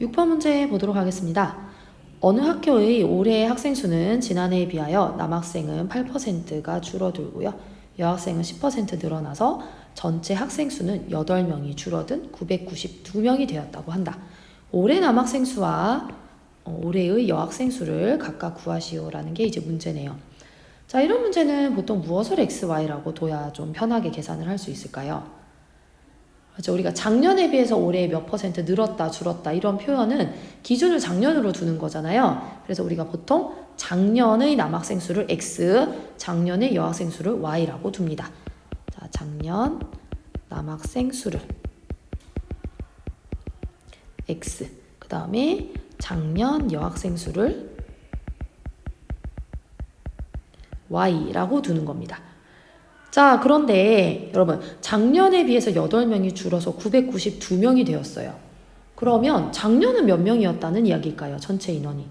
6번 문제 보도록 하겠습니다. 어느 학교의 올해 학생 수는 지난해에 비하여 남학생은 8%가 줄어들고요. 여학생은 10% 늘어나서 전체 학생 수는 8명이 줄어든 992명이 되었다고 한다. 올해 남학생 수와 올해의 여학생 수를 각각 구하시오라는 게 이제 문제네요. 자, 이런 문제는 보통 무엇을 x, y라고 둬야 좀 편하게 계산을 할 수 있을까요? 그렇죠. 우리가 작년에 비해서 올해 몇 퍼센트 늘었다, 줄었다 이런 표현은 기준을 작년으로 두는 거잖아요. 그래서 우리가 보통 작년의 남학생 수를 x, 작년의 여학생 수를 y라고 둡니다. 자, 작년 남학생 수를 x, 그 다음에 작년 여학생 수를 y라고 두는 겁니다. 자, 그런데 여러분 작년에 비해서 8명이 줄어서 992명이 되었어요. 그러면 작년은 몇 명이었다는 이야기일까요? 전체 인원이.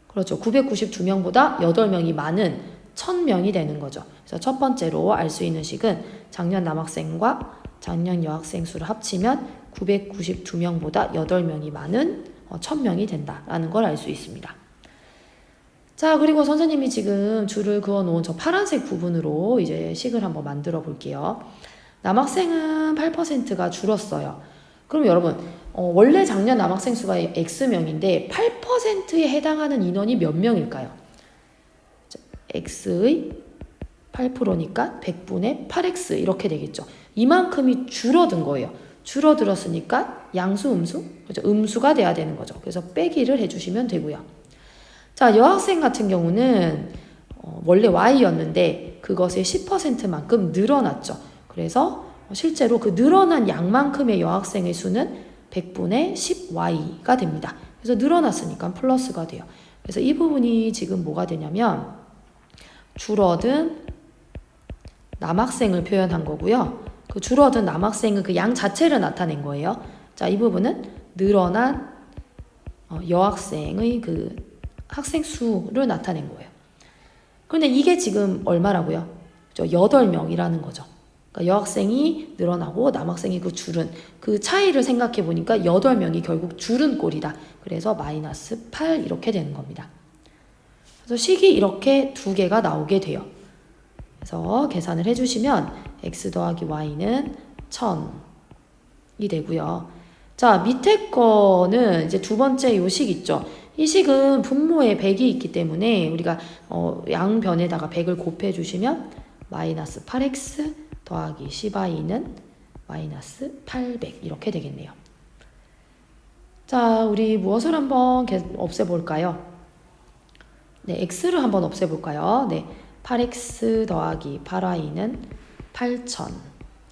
그렇죠. 992명보다 8명이 많은 1000명이 되는 거죠. 그래서 첫 번째로 알 수 있는 식은 작년 남학생과 작년 여학생 수를 합치면 992명보다 8명이 많은 1000명이 된다라는 걸 알 수 있습니다. 자, 그리고 선생님이 지금 줄을 그어 놓은 저 파란색 부분으로 이제 식을 한번 만들어 볼게요. 남학생은 8%가 줄었어요. 그럼 여러분, 원래 작년 남학생 수가 X명인데 8%에 해당하는 인원이 몇 명일까요? X의 8%니까 100분의 8X 이렇게 되겠죠. 이만큼이 줄어든 거예요. 줄어들었으니까 양수, 음수? 그렇죠? 음수가 돼야 되는 거죠. 그래서 빼기를 해주시면 되고요. 자, 여학생 같은 경우는 원래 Y였는데 그것의 10%만큼 늘어났죠. 그래서 실제로 그 늘어난 양만큼의 여학생의 수는 100분의 10Y가 됩니다. 그래서 늘어났으니까 플러스가 돼요. 그래서 이 부분이 지금 뭐가 되냐면 줄어든 남학생을 표현한 거고요. 그 줄어든 남학생은 그 양 자체를 나타낸 거예요. 자, 이 부분은 늘어난 여학생의 그 학생 수를 나타낸 거예요. 그런데 이게 지금 얼마라고요? 8명이라는 거죠. 그러니까 여학생이 늘어나고 남학생이 그 줄은 그 차이를 생각해 보니까 8명이 결국 줄은 꼴이다. 그래서 마이너스 8 이렇게 되는 겁니다. 그래서 식이 이렇게 두 개가 나오게 돼요. 그래서 계산을 해주시면 x 더하기 y는 1000이 되고요. 자, 밑에 거는 이제 두 번째 요 식 있죠. 이 식은 분모에 100이 있기 때문에 우리가 양변에다가 100을 곱해주시면 마이너스 8x 더하기 10y는 마이너스 800 이렇게 되겠네요. 자, 우리 무엇을 한번 없애볼까요? 네, x를 한번 없애볼까요? 네, 8x 더하기 8y는 8000.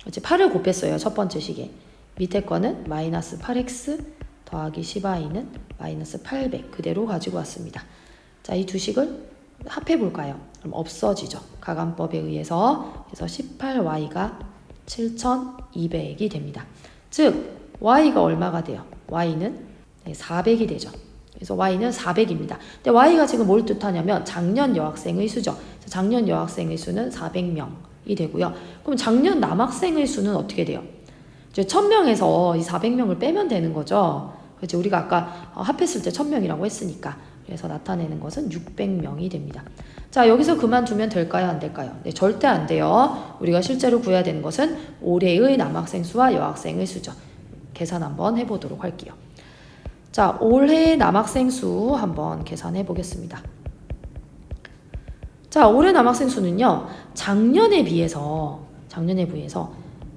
이제 8을 곱했어요. 첫 번째 식에. 밑에 거는 마이너스 8x 더하기 10y는 마이너스 800 그대로 가지고 왔습니다. 자, 이 두 식을 합해 볼까요? 그럼 없어지죠. 가감법에 의해서. 그래서 18y가 7200이 됩니다. 즉 y가 얼마가 돼요? y는 400이 되죠. 그래서 y는 400입니다. 근데 y가 지금 뭘 뜻하냐면 작년 여학생의 수죠. 작년 여학생의 수는 400명이 되고요. 그럼 작년 남학생의 수는 어떻게 돼요? 이제 1000명에서 이 400명을 빼면 되는 거죠. 그렇죠. 우리가 아까 합했을 때 1000명이라고 했으니까. 그래서 나타내는 것은 600명이 됩니다. 자, 여기서 그만두면 될까요? 안 될까요? 네, 절대 안 돼요. 우리가 실제로 구해야 되는 것은 올해의 남학생 수와 여학생의 수죠. 계산 한번 해보도록 할게요. 자, 올해 남학생 수 한번 계산해 보겠습니다. 자, 올해 남학생 수는요, 작년에 비해서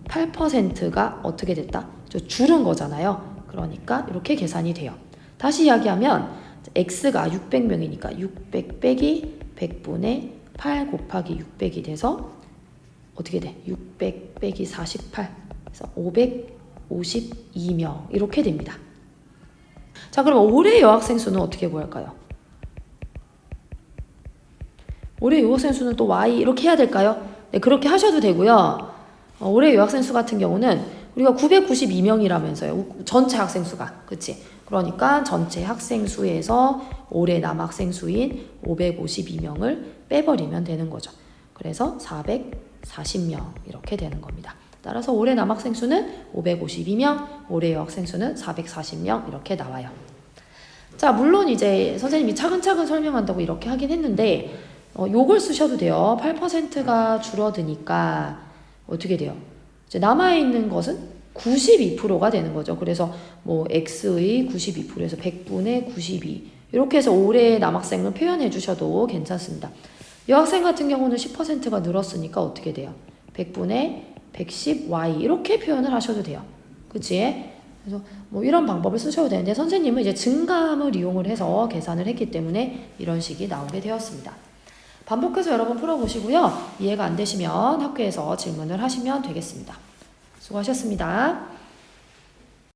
8%가 어떻게 됐다? 줄은 거잖아요. 그러니까 이렇게 계산이 돼요. 다시 이야기하면 x가 600명이니까 600 빼기 100분의 8 곱하기 600이 돼서 어떻게 돼? 600 빼기 48 그래서 552명 이렇게 됩니다. 자, 그럼 올해 여학생 수는 어떻게 구할까요? 올해 여학생 수는 또 y 이렇게 해야 될까요? 네, 그렇게 하셔도 되고요. 올해 여학생 수 같은 경우는 우리가 992명이라면서요. 전체 학생 수가. 그치? 그러니까 전체 학생 수에서 올해 남학생 수인 552명을 빼버리면 되는 거죠. 그래서 440명 이렇게 되는 겁니다. 따라서 올해 남학생 수는 552명, 올해 여학생 수는 440명 이렇게 나와요. 자, 물론 이제 선생님이 차근차근 설명한다고 이렇게 하긴 했는데 요걸 쓰셔도 돼요. 8%가 줄어드니까 어떻게 돼요? 이제 남아있는 것은 92%가 되는 거죠. 그래서 뭐 x의 92%에서 100분의 92 이렇게 해서 올해 남학생을 표현해 주셔도 괜찮습니다. 여학생 같은 경우는 10%가 늘었으니까 어떻게 돼요? 100분의 110y 이렇게 표현을 하셔도 돼요. 그치? 그래서 뭐 이런 방법을 쓰셔도 되는데 선생님은 이제 증감을 이용을 해서 계산을 했기 때문에 이런 식이 나오게 되었습니다. 반복해서 여러분 풀어보시고요. 이해가 안 되시면 학교에서 질문을 하시면 되겠습니다. 수고하셨습니다.